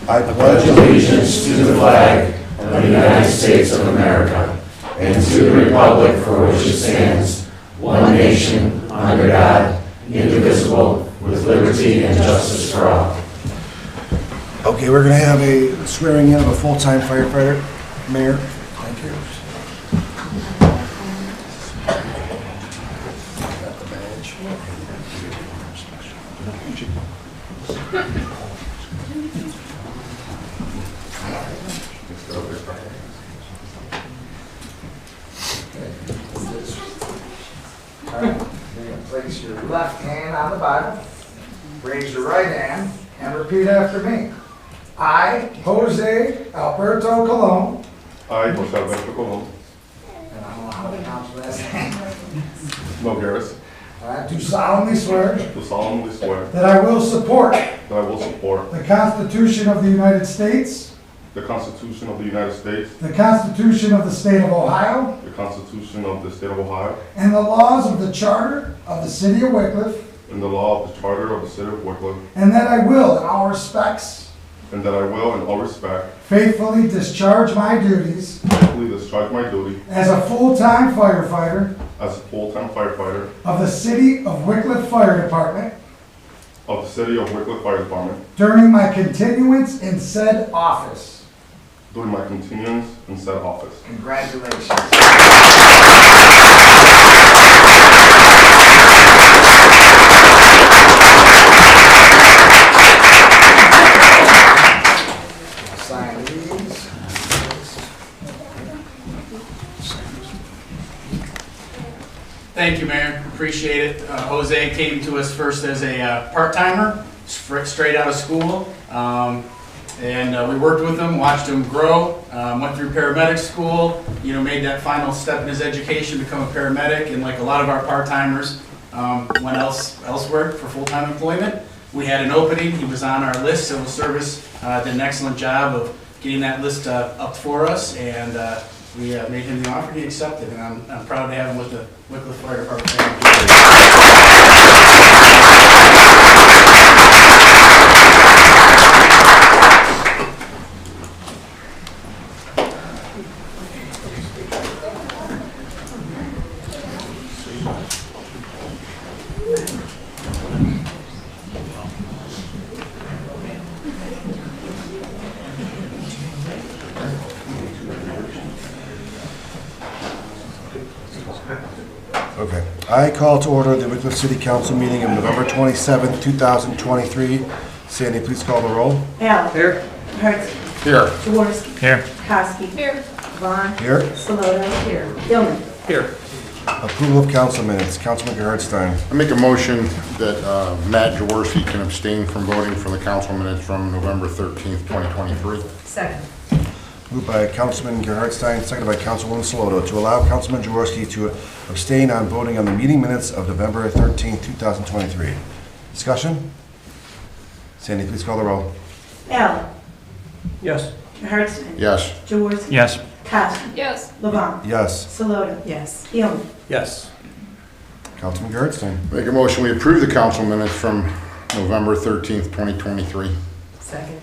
I pledge allegiance to the flag of the United States of America and to the republic for which it stands, one nation, under God, indivisible, with liberty and justice for all. Okay, we're going to have a swearing in of a full-time firefighter. Mayor, thank you. Got the badge. All right, you're going to place your left hand on the Bible, raise your right hand, and repeat after me. I, Jose Alberto Colon, I, Jose Alberto Colon, and I don't know how to pronounce your last name, Nogueras, do solemnly swear do solemnly swear that I will support that I will support the Constitution of the United States, the Constitution of the United States, the Constitution of the State of Ohio, the Constitution of the State of Ohio, and the laws of the Charter of the City of Wickliffe, and the law of the Charter of the City of Wickliffe, and that I will, in all respects, and that I will, in all respect, faithfully discharge my duties faithfully discharge my duty as a full-time firefighter as a full-time firefighter of the City of Wickliffe Fire Department of the City of Wickliffe Fire Department during my continuance in said office. during my continuance in said office. Congratulations. Sign these. Thank you, Mayor. Appreciate it. Jose came to us first as a part-timer, straight out of school. And we worked with him, watched him grow, went through paramedic school, made that final step in his education, become a paramedic. And like a lot of our part-timers, went elsewhere for full-time employment. We had an opening. He was on our list. Civil Service did an excellent job of getting that list up for us. And we made him the offer. He accepted. And I'm proud to have him with the Wickliffe Fire Department family. Okay. I call to order the Wickliffe City Council meeting of November 27th, 2023. Sandy, please call the roll. Allen. Here. Hertz. Here. Jaworski. Here. Kosky. Here. Vaughn. Here. Saloto. Here. Gilman. Here. Approval of council minutes. Councilman Gerhardstein. I make a motion that Matt Jaworski can abstain from voting for the council minutes from November 13th, 2023. Second. Moved by Councilman Gerhardstein, seconded by Councilwoman Saloto, to allow Councilman Jaworski to abstain on voting on the meeting minutes of November 13th, 2023. Discussion? Sandy, please call the roll. Allen. Yes. Hertzman. Yes. Jaworski. Yes. Kosky. Yes. Levon. Yes. Saloto. Yes. Gilman. Yes. Councilman Gerhardstein. Make a motion we approve the council minutes from November 13th, 2023. Second.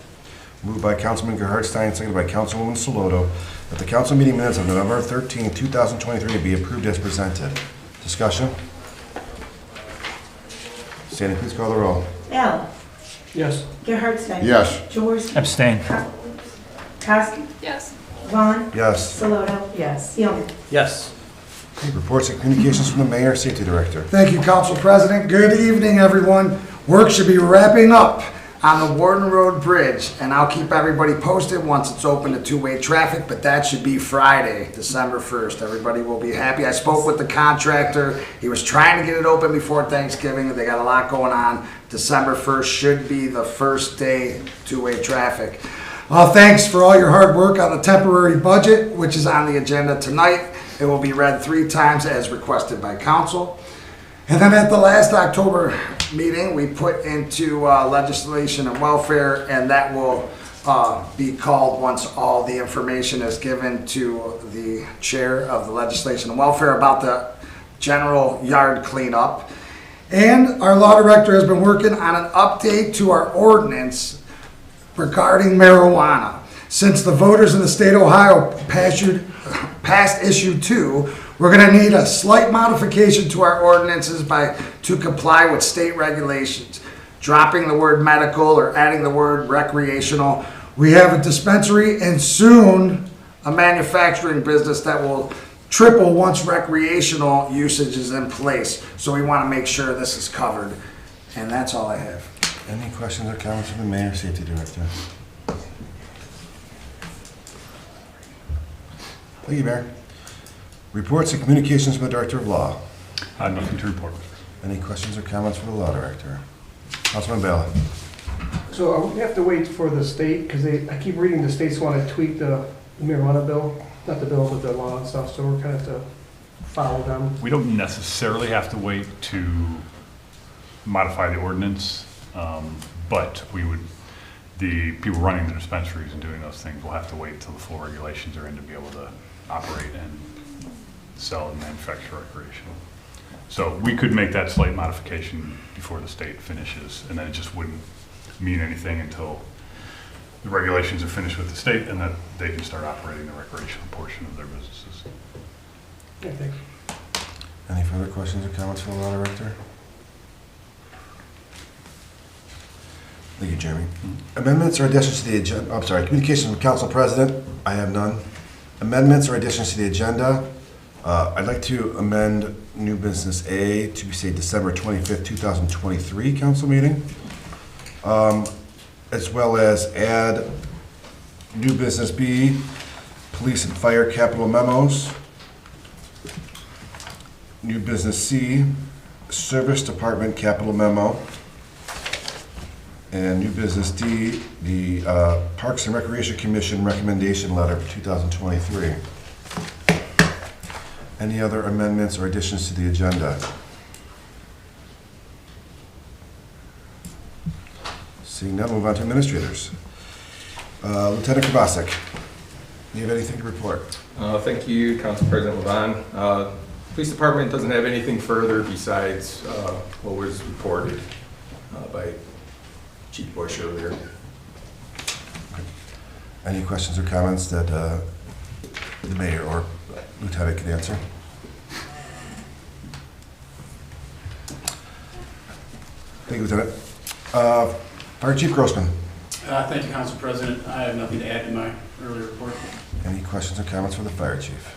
Moved by Councilman Gerhardstein, seconded by Councilwoman Saloto, that the council meeting minutes of November 13th, 2023 be approved as presented. Discussion? Sandy, please call the roll. Allen. Yes. Gerhardstein. Yes. Jaworski. Abstain. Kosky. Yes. Vaughn. Yes. Saloto. Yes. Gilman. Yes. Okay, reports and communications from the Mayor, Safety Director. Thank you, Council President. Good evening, everyone. Work should be wrapping up on the Warden Road Bridge, and I'll keep everybody posted once it's open to two-way traffic, but that should be Friday, December 1st. Everybody will be happy. I spoke with the contractor. He was trying to get it open before Thanksgiving. They got a lot going on. December 1st should be the first day two-way traffic. Thanks for all your hard work on the temporary budget, which is on the agenda tonight. It will be read 3 times as requested by council. And then at the last October meeting, we put into legislation and welfare, and that will be called once all the information is given to the chair of the legislation and welfare about the general yard cleanup. And our law director has been working on an update to our ordinance regarding marijuana. Since the voters in the state of Ohio passed issue 2, we're going to need a slight modification to our ordinances to comply with state regulations, dropping the word medical or adding the word recreational. We have a dispensary and soon a manufacturing business that will triple once recreational usage is in place. So we want to make sure this is covered. And that's all I have. Any questions or comments from the Mayor, Safety Director? Thank you, Mayor. Reports and communications from the Director of Law. Nothing to report. Any questions or comments from the Law Director? Councilman Ballard. So we have to wait for the state, because I keep reading the states want to tweak the marijuana bill, not the bill, but the law and stuff, so we're going to have to follow them. We don't necessarily have to wait to modify the ordinance, but the people running the dispensaries and doing those things will have to wait until the full regulations are in to be able to operate and sell and manufacture recreational. So we could make that slight modification before the state finishes, and then it just wouldn't mean anything until the regulations are finished with the state and that they can start operating the recreational portion of their businesses. Yeah, thanks. Any further questions or comments from the Law Director? Thank you, Jeremy. Amendments or additions to the agenda? I'm sorry, communications from Council President. I have none. Amendments or additions to the agenda? I'd like to amend new business A to be say December 25th, 2023 council meeting, as well as add new business B, police and fire capital memos. New business C, service department capital memo. And new business D, the Parks and Recreation Commission recommendation letter for 2023. Any other amendments or additions to the agenda? Seeing none, move on to administrators. Lieutenant Krabasik, do you have anything to report? Thank you, Council President Levon. Police Department doesn't have anything further besides what was reported by Chief Bush earlier. Any questions or comments that the mayor or lieutenant can answer? Thank you, Lieutenant. Fire Chief Grossman. Thank you, Council President. I have nothing to add to my earlier report. Any questions or comments for the fire chief?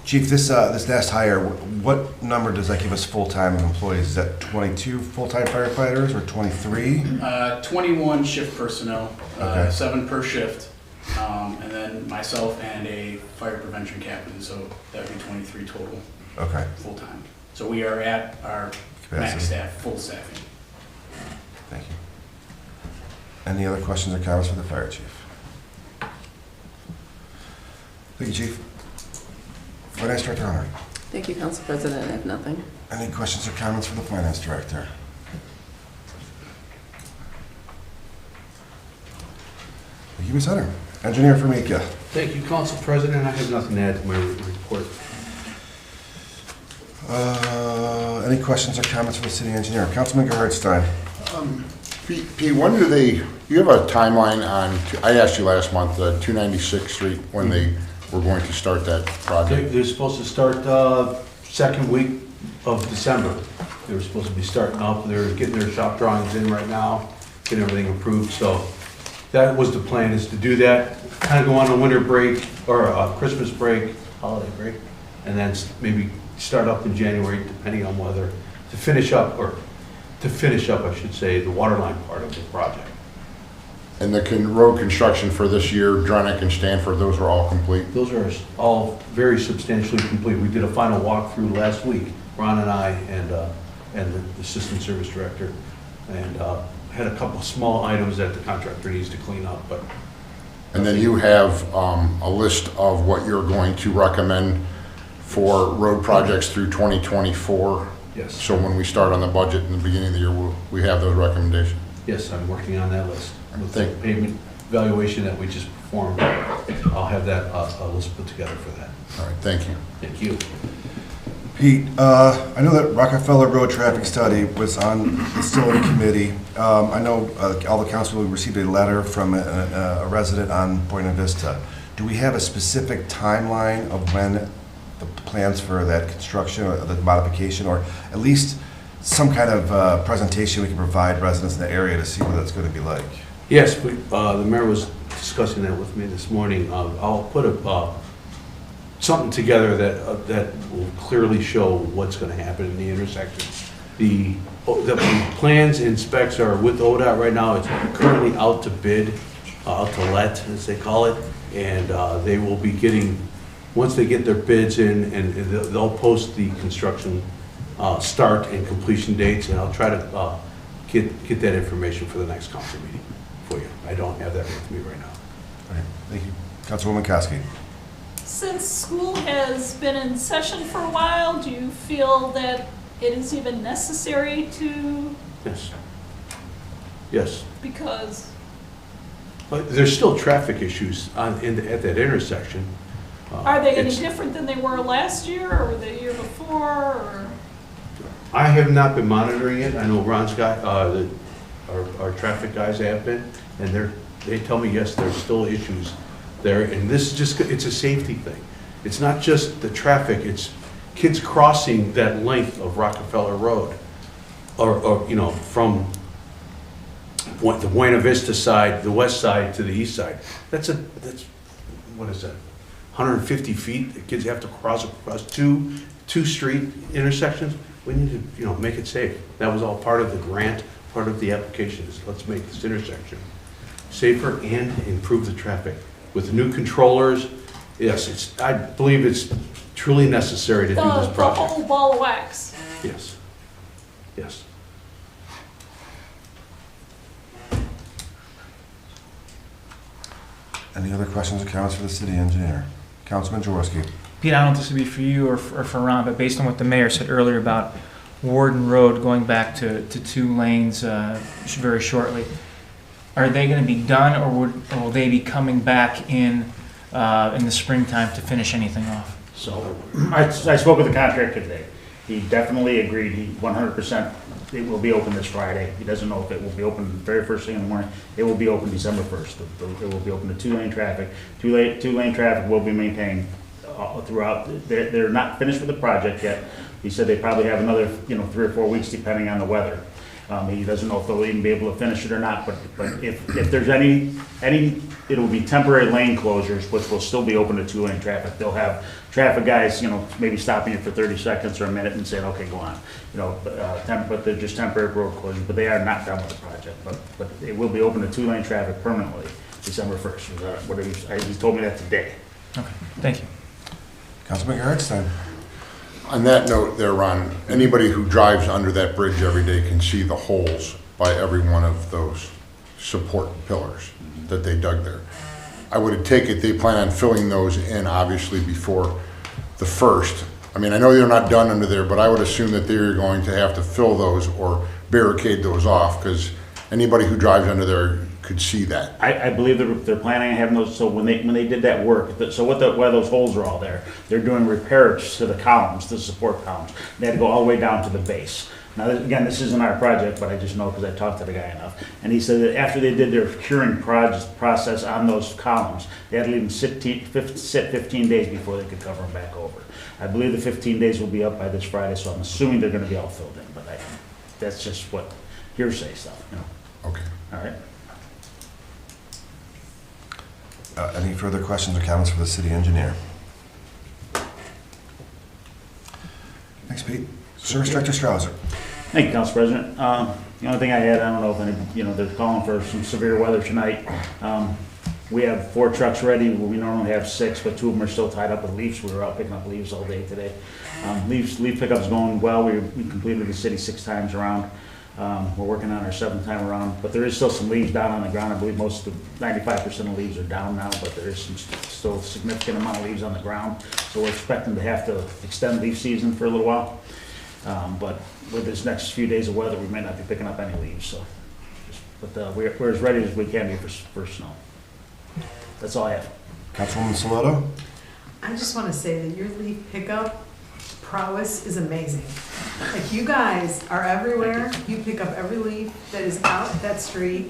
Chief, this last hire, what number does that give us full-time employees? Is that 22 full-time firefighters or 23? 21 shift personnel, Okay. 7 per shift, and then myself and a fire prevention captain, so that would be 23 total Okay. full-time. So we are at our max Capacity. staff, full staffing. Thank you. Any other questions or comments for the fire chief? Thank you, Chief. Finance Director Hunter. Thank you, Council President. I have nothing. Any questions or comments for the Finance Director? Thank you, Ms. Hunter. Engineer Formica. Thank you, Council President. I have nothing to add to my report. Any questions or comments for the city engineer? Councilman Gerhardstein. Pete, when do you have a timeline on, I asked you last month, 296th Street, when they were going to start that project? They're supposed to start second week of December. They were supposed to be starting up. They're getting their shop drawings in right now, getting everything approved. So that was the plan, is to do that, kind of go on a winter break or a Christmas break, holiday break, and then maybe start up in January, depending on weather, to finish up, I should say, the water line part of the project. And the road construction for this year, Drenick and Stanford, those are all complete? Those are all very substantially complete. We did a final walkthrough last week, Ron and I and the Assistant Service Director, and had a couple of small items that the contractor needs to clean up, but. And then you have a list of what you're going to recommend for road projects through 2024? Yes. So when we start on the budget in the beginning of the year, we have those recommendations? Yes, I'm working on that list. With the pavement evaluation that we just performed, I'll have that a list put together for that. All right, thank you. Thank you. Pete, I know that Rockefeller Road traffic study was still in a committee. I know all the council received a letter from a resident on Buena Vista. Do we have a specific timeline of when the plans for that construction or the modification, or at least some kind of presentation we can provide residents in the area to see what that's going to be like? Yes, the mayor was discussing that with me this morning. I'll put something together that will clearly show what's going to happen in the intersection. The plans and specs are with ODOT right now. It's currently out to bid, out to let, as they call it, and they will be getting, once they get their bids in, and they'll post the construction start and completion dates, and I'll try to get that information for the next council meeting for you. I don't have that with me right now. All right, thank you. Councilwoman Koski. Since school has been in session for a while, do you feel that it is even necessary to? Yes. Yes. Because? But there's still traffic issues at that intersection. Are they any different than they were last year or the year before? Or? I have not been monitoring it. I know Ron's guy, our traffic guys have been, and they tell me, yes, there's still issues there. And this is just, it's a safety thing. It's not just the traffic, it's kids crossing that length of Rockefeller Road, or you know, from the Buena Vista side, the west side to the east side. That's what is that? 150 feet. The kids have to cross across two street intersections. We need to, make it safe. That was all part of the grant, part of the application. Is let's make this intersection safer and improve the traffic with the new controllers. Yes, I believe it's truly necessary to do this project. The whole ball of wax. Yes. Yes. Any other questions or comments for the city engineer? Councilman Jaworski. Pete, I don't know if this would be for you or for Ron, but based on what the mayor said earlier about Warden Road going back to 2 lanes very shortly, are they going to be done, or will they be coming back in the springtime to finish anything off? So I spoke with the contractor today. He definitely agreed. He 100%. It will be open this Friday. He doesn't know if it will be open the very first thing in the morning. It will be open December 1st. It will be open to 2-lane traffic. Two-lane traffic will be maintained throughout. They're not finished with the project yet. He said they probably have another 3 or 4 weeks depending on the weather. He doesn't know if they'll even be able to finish it or not, but if there's any, it will be temporary lane closures, which will still be open to 2-lane traffic. They'll have traffic guys, maybe stopping you for 30 seconds or a minute and saying, okay, go on. But they're just temporary road closures, but they are not done with the project. But it will be open to 2-lane traffic permanently, December 1st. He told me that today. Okay, thank you. Councilman Gerhardstein. On that note there, Ron, anybody who drives under that bridge every day can see the holes by every one of those support pillars that they dug there. I would take it they plan on filling those in, obviously, before the 1st. I mean, I know they're not done under there, but I would assume that they're going to have to fill those or barricade those off, because anybody who drives under there could see that. I believe they're planning on having those, so when they did that work, so why those holes are all there, they're doing repairs to the columns, the support columns. They had to go all the way down to the base. Now, again, this isn't our project, but I just know because I talked to the guy enough. And he said that after they did their curing process on those columns, they had to leave them sit 15 days before they could cover them back over. I believe the 15 days will be up by this Friday, so I'm assuming they're going to be all filled in, but that's just what hearsay stuff, Okay. All right. Any further questions or comments for the city engineer? Thanks, Pete. Service Director Strouser. Thank you, Council President. The only thing I had, I don't know if any, they're calling for some severe weather tonight. We have 4 trucks ready. We normally have 6, but 2 of them are still tied up with leaves. We were out picking up leaves all day today. Leaf pickup's going well. We completed the city 6 times around. We're working on our 7th time around, but there is still some leaves down on the ground. I believe 95% of leaves are down now, but there is still a significant amount of leaves on the ground. So we're expecting to have to extend leaf season for a little while. But with this next few days of weather, we might not be picking up any leaves. So, we're as ready as we can be for snow. That's all I have. Councilwoman Saloto. I just want to say that your leaf pickup prowess is amazing. Like, you guys are everywhere, you pick up every leaf that is out that street,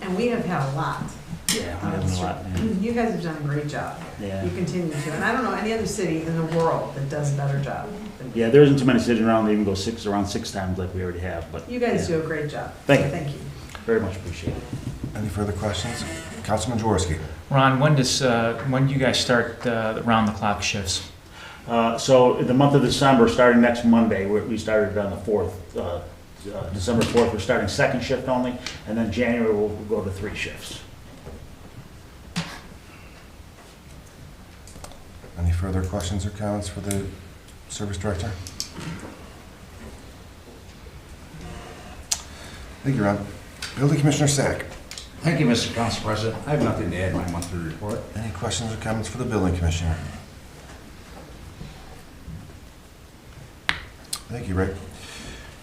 and we have had a lot. Yeah, on that street. You guys have done a great job. Yeah. You continue to, and I don't know any other city in the world that does a better job than Yeah, there isn't too many cities around that even go around six times like we already have, but. you guys yeah, do a great job. Thank you. Thank you. Very much appreciate it. Any further questions? Councilman Jaworski. Ron, when do you guys start the round-the-clock shifts? So in the month of December, starting next Monday, we started on the 4th, December 4th, we're starting second shift only, and then January we'll go to 3 shifts. Any further questions or comments for the service director? Thank you, Ron. Building Commissioner Sack. Thank you, Mr. Council President. I have nothing to add in my monthly report. Any questions or comments for the Building Commissioner? Thank you, Rick.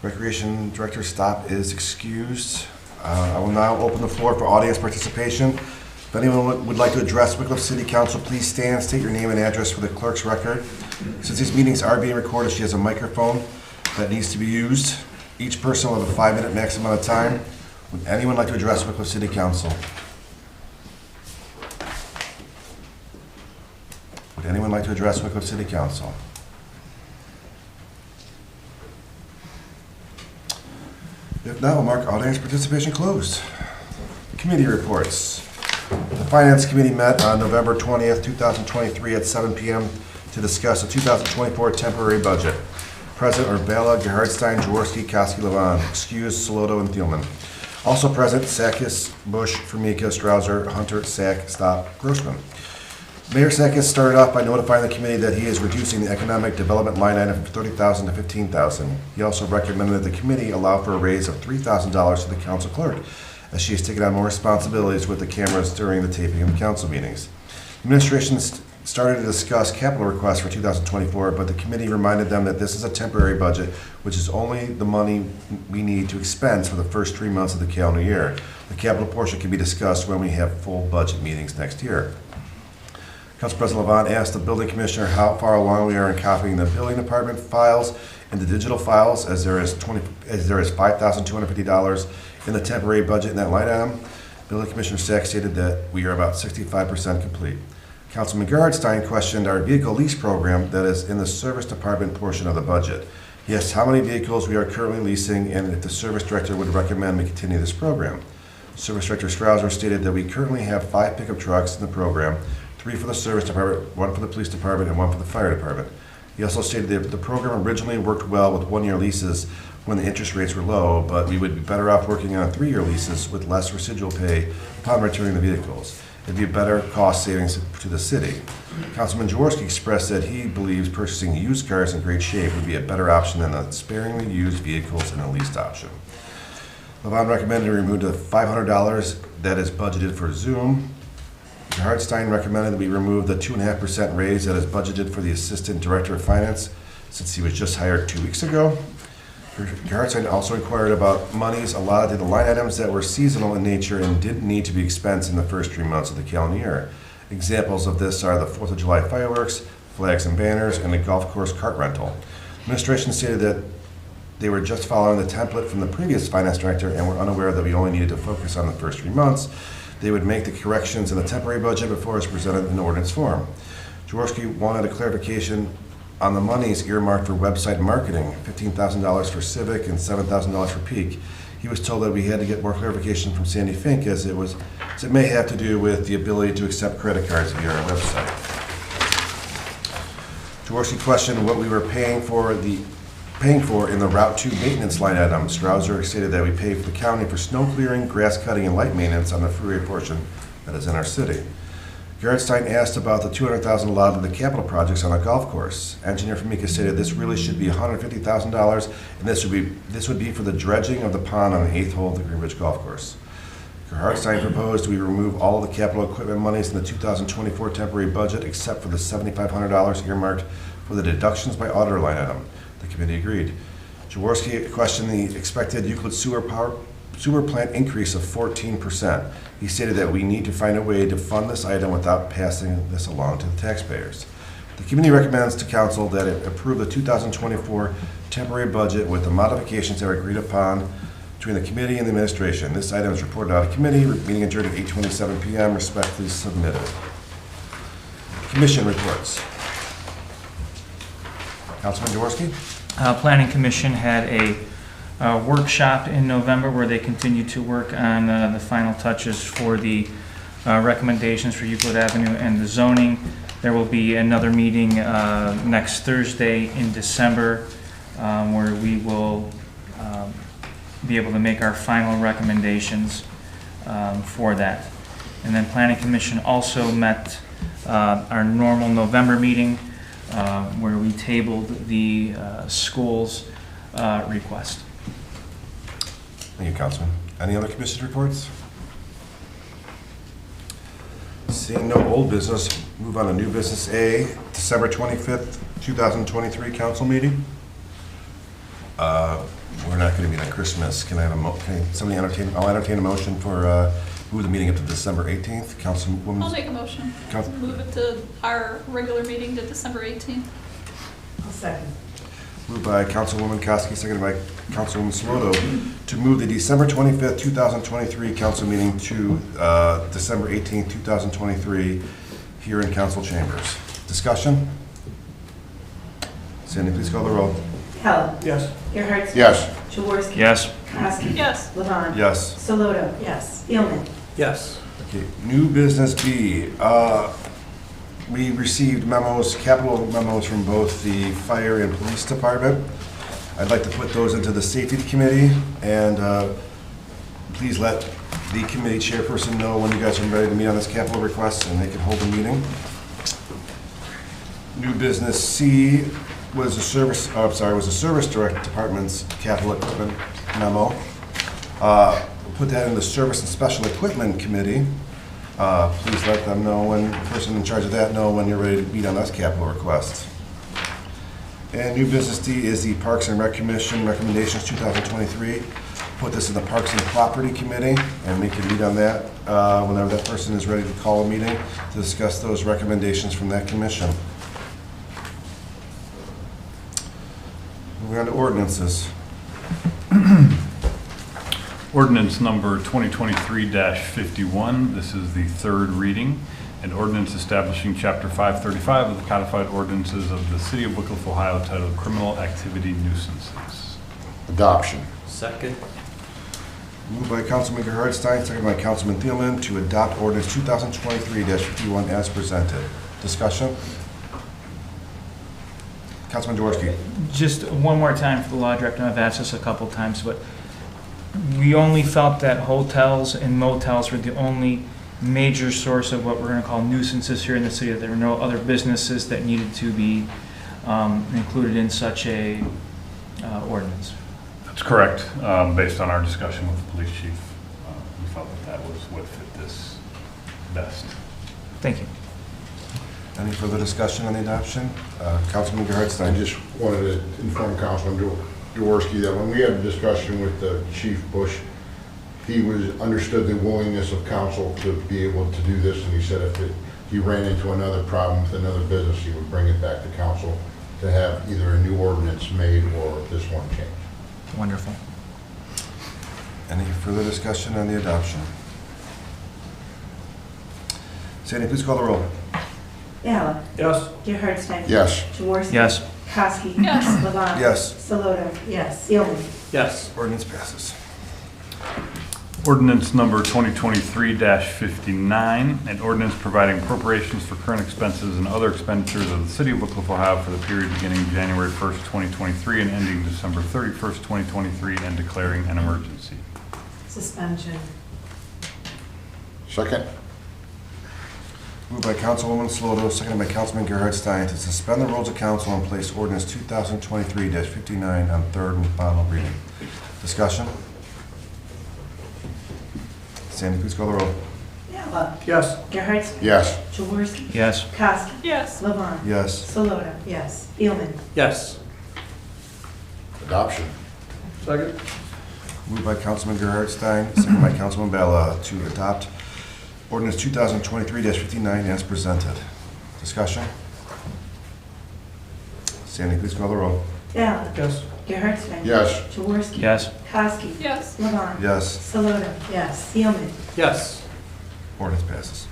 Recreation Director Stop is excused. I will now open the floor for audience participation. If anyone would like to address Wickliffe City Council, please stand, state your name and address for the clerk's record. Since these meetings are being recorded, she has a microphone that needs to be used. Each person will have a 5-minute maximum amount of time. Would anyone like to address Wickliffe City Council? Would anyone like to address Wickliffe City Council? If not, we'll mark audience participation closed. Committee reports. The Finance Committee met on November 20th, 2023 at 7 p.m. to discuss the 2024 temporary budget. Present are Bala, Gerhardstein, Jaworski, Koski, Levon, excused, Saloto, and Thielman. Also present, Sakis, Bush, Formica, Strouser, Hunter, Sack, Stop, Grossman. Mayor Sakis started off by notifying the committee that he is reducing the economic development line item from $30,000 to $15,000. He also recommended that the committee allow for a raise of $3,000 to the council clerk, as she has taken on more responsibilities with the cameras during the taping of the council meetings. Administration started to discuss capital requests for 2024, but the committee reminded them that this is a temporary budget, which is only the money we need to expense for the first 3 months of the calendar year. The capital portion can be discussed when we have full budget meetings next year. Council President Levon asked the building commissioner how far along we are in copying the building department files into digital files, as there is $5,250 in the temporary budget in that line item. Building Commissioner Sack stated that we are about 65% complete. Councilman Gerhardstein questioned our vehicle lease program that is in the service department portion of the budget. He asked how many vehicles we are currently leasing and if the service director would recommend we continue this program. Service Director Strouser stated that we currently have 5 pickup trucks in the program, 3 for the service department, 1 for the police department, and 1 for the fire department. He also stated that the program originally worked well with 1-year leases when the interest rates were low, but we would be better off working on 3-year leases with less residual pay upon returning the vehicles. It'd be a better cost savings to the city. Councilman Jaworski expressed that he believes purchasing used cars in great shape would be a better option than the sparingly used vehicles in a leased option. Levon recommended we remove the $500 that is budgeted for Zoom. Gerhardstein recommended that we remove the 2.5% raise that is budgeted for the Assistant Director of Finance, since he was just hired 2 weeks ago. Gerhardstein also inquired about monies allotted to the line items that were seasonal in nature and didn't need to be expensed in the first 3 months of the calendar year. Examples of this are the 4th of July fireworks, flags and banners, and the golf course cart rental. Administration stated that they were just following the template from the previous finance director and were unaware that we only needed to focus on the first 3 months. They would make the corrections in the temporary budget before it's presented in ordinance form. Jaworski wanted a clarification on the monies earmarked for website marketing, $15,000 for Civic and $7,000 for Peak. He was told that we had to get more clarification from Sandy Fink, as it may have to do with the ability to accept credit cards via our website. Jaworski questioned what we were paying for in the Route 2 maintenance line item. Strouser stated that we pay for the county for snow clearing, grass cutting, and light maintenance on the freeway portion that is in our city. Gerhardstein asked about the $200,000 allotted to the capital projects on the golf course. Engineer Formica stated this really should be $150,000, and this would be for the dredging of the pond on the 8th hole of the Greenwich Golf Course. Gerhardstein proposed we remove all of the capital equipment monies in the 2024 temporary budget except for the $7,500 earmarked for the deductions by auditor line item. The committee agreed. Jaworski questioned the expected Euclid sewer plant increase of 14%. He stated that we need to find a way to fund this item without passing this along to the taxpayers. The committee recommends to council that it approve the 2024 temporary budget with the modifications that are agreed upon between the committee and the administration. This item is reported out of committee, meeting adjourned at 8:27 p.m., respectfully submitted. Commission reports. Councilman Jaworski? Planning Commission had a workshop in November where they continued to work on the final touches for the recommendations for Euclid Avenue and the zoning. There will be another meeting next Thursday in December where we will be able to make our final recommendations for that. And then Planning Commission also met our normal November meeting where we tabled the school's request. Thank you, Councilman. Any other commission reports? Seeing no old business, move on to new business A, December 25th, 2023 council meeting. We're not going to meet on Christmas. Can I have somebody entertain? I'll entertain a motion for move the meeting up to December 18th. Councilwoman. I'll make a motion. Move it to our regular meeting to December 18th. I'll second. Moved by Councilwoman Koski, seconded by Councilwoman Saloto, to move the December 25th, 2023 council meeting to December 18th, 2023 here in council chambers. Discussion? Sandy, please call the roll. Helen. Yes. Gerhart. Yes. Jaworski. Yes. Koski. Yes. Levon. Yes. Saloto. Yes. Spielman. Yes. Okay, new business B. We received memos, capital memos from both the fire and police department. I'd like to put those into the safety committee, and please let the committee chairperson know when you guys are ready to meet on this capital request, and they can hold a meeting. New business C was the service director department's capital equipment memo. We'll put that in the service and special equipment committee. Please let them know when, the person in charge of that know when you're ready to meet on this capital request. And new business D is the Parks and Rec Commission recommendations 2023. Put this in the Parks and Property Committee and we can meet on that whenever that person is ready to call a meeting to discuss those recommendations from that commission. Moving on to ordinances. Ordinance number 2023-51. This is the third reading. An ordinance establishing Chapter 535 of the Codified Ordinances of the City of Wickliffe, Ohio, titled Criminal Activity Nuisances. Adoption. Second. Moved by Councilman Gerhardstein, seconded by Councilman Thielman to adopt ordinance 2023-51 as presented. Discussion? Councilman Jaworski. Just one more time for the law director, I've asked this a couple times, but we only felt that hotels and motels were the only major source of what we're going to call nuisances here in the city. There were no other businesses that needed to be included in such a ordinance. That's correct. Based on our discussion with the police chief, we felt that was what fit this best. Thank you. Any further discussion on the adoption? Councilman Gerhardstein. I just wanted to inform Councilman Jaworski that when we had a discussion with Chief Bush, he understood the willingness of council to be able to do this, and he said if he ran into another problem with another business, he would bring it back to council to have either a new ordinance made or this one changed. Wonderful. Any further discussion on the adoption? Sandy, please call the roll. Allen. Yes. Gerhardstein. Yes. Jaworski. Yes. Koski. Yes. Levon. Yes. Saloto. Yes. Spielman. Yes. Ordinance passes. Ordinance number 2023-59, an ordinance providing appropriations for current expenses and other expenditures of the City of Wickliffe, Ohio for the period beginning January 1st, 2023 and ending December 31st, 2023, and declaring an emergency. Suspension. Second. Moved by Councilwoman Saloto, seconded by Councilman Gerhardstein to suspend the rules of council and place ordinance 2023-59 on third and final reading. Discussion? Sandy, please call the roll. Allen. Yes. Gerhardstein. Yes. Jaworski. Yes. Koski. Yes. Levon. Yes. Saloto. Yes. Spielman. Yes. Adoption. Second. Moved by Councilman Gerhardstein, seconded by Councilman Bella to adopt ordinance 2023-59 as presented. Discussion? Sandy, please call the roll. Allen. Yes. Gerhardsman. Yes. Jaworski. Yes. Kowski. Yes. Levon. Yes. Solota. Yes. Steelman. Yes. Ordinance passes.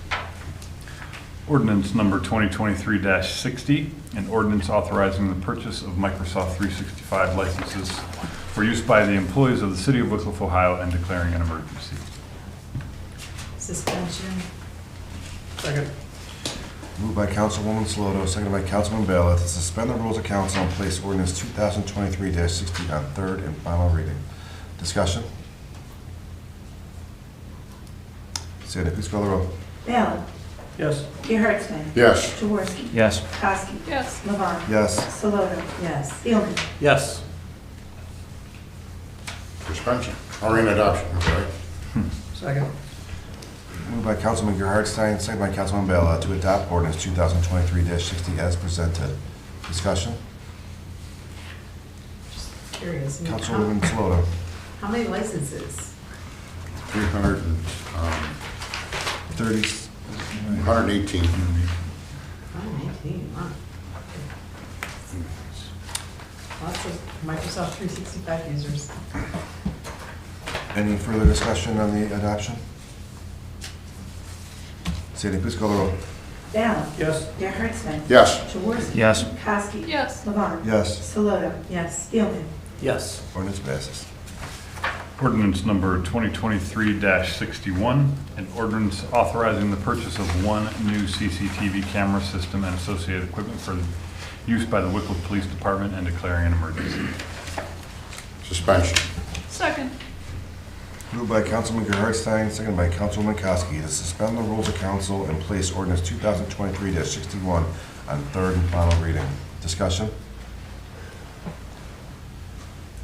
Ordinance number 2023-60, an ordinance authorizing the purchase of Microsoft 365 licenses for use by the employees of the city of Wickliffe, Ohio, and declaring an emergency. Suspension. Second. Moved by Councilwoman Saloto, seconded by Councilman Bella, to suspend the rules of council and place ordinance 2023-60 on third and final reading. Discussion? Sandy, please call the roll. Allen. Yes. Gerhardsman. Yes. Jaworski. Yes. Kowski. Yes. Levon. Yes. Solota. Yes. Steelman. Yes. Suspension. Or in adoption, I'm sorry. Second. Moved by Councilman Gerhardstein, seconded by Councilman Bella, to adopt ordinance 2023-60 as presented. Discussion? Curious. I mean, Councilwoman Saloto. How many licenses? 30. 118. 118, wow. Lots of Microsoft 365 users. Any further discussion on the adoption? Sandy, please call the roll. Allen. Yes. Gerhardsman. Yes. Jaworski. Yes. Kowski. Yes. Levon. Yes. Solota. Yes. Steelman. Yes. Ordinance passes. Ordinance number 2023-61, an ordinance authorizing the purchase of one new CCTV camera system and associated equipment for use by the Wickliffe Police Department and declaring an emergency. Suspension. Second. Moved by Councilman Gerhardstein, seconded by Councilwoman Kowski, to suspend the rules of council and place ordinance 2023-61 on third and final reading. Discussion?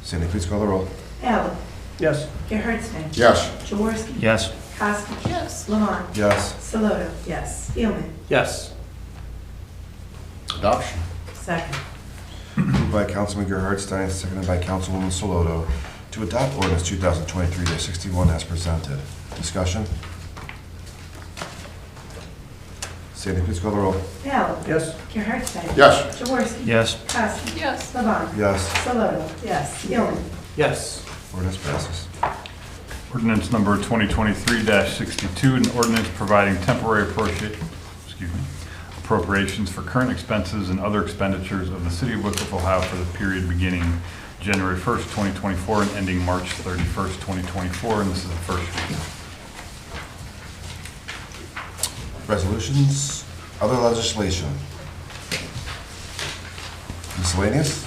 Sandy, please call the roll. Allen. Yes. Gerhardsman. Yes. Jaworski. Yes. Kowski. Yes. Levon. Yes. Solota. Yes. Steelman. Yes. Adoption. Second. Moved by Councilman Gerhardstein, seconded by Councilwoman Saloto, to adopt ordinance 2023-61 as presented. Discussion? Sandy, please call the roll. Allen. Yes. Gerhardsman. Yes. Jaworski. Yes. Kowski. Yes. Levon. Yes. Solota. Yes. Steelman. Yes. Ordinance passes. Ordinance number 2023-62, an ordinance providing temporary appropriations for current expenses and other expenditures of the city of Wickliffe, Ohio for the period beginning January 1st, 2024 and ending March 31st, 2024, and this is the first reading. Resolutions, other legislation. Miscellaneous?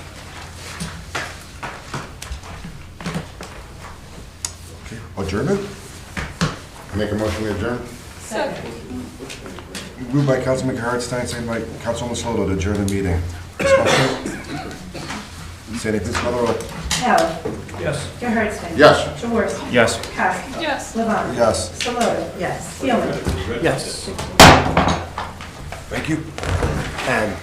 Okay, adjournment? Make a motion to adjourn? Second. Moved by Councilman Gerhardstein, seconded by Councilwoman Saloto to adjourn the meeting. Discussion? Sandy, please call the roll. Allen. Yes. Gerhardsman. Yes. Jaworski. Yes. Kowski. Yes. Levon. Yes. Solota. Yes. Steelman. Yes. Thank you. And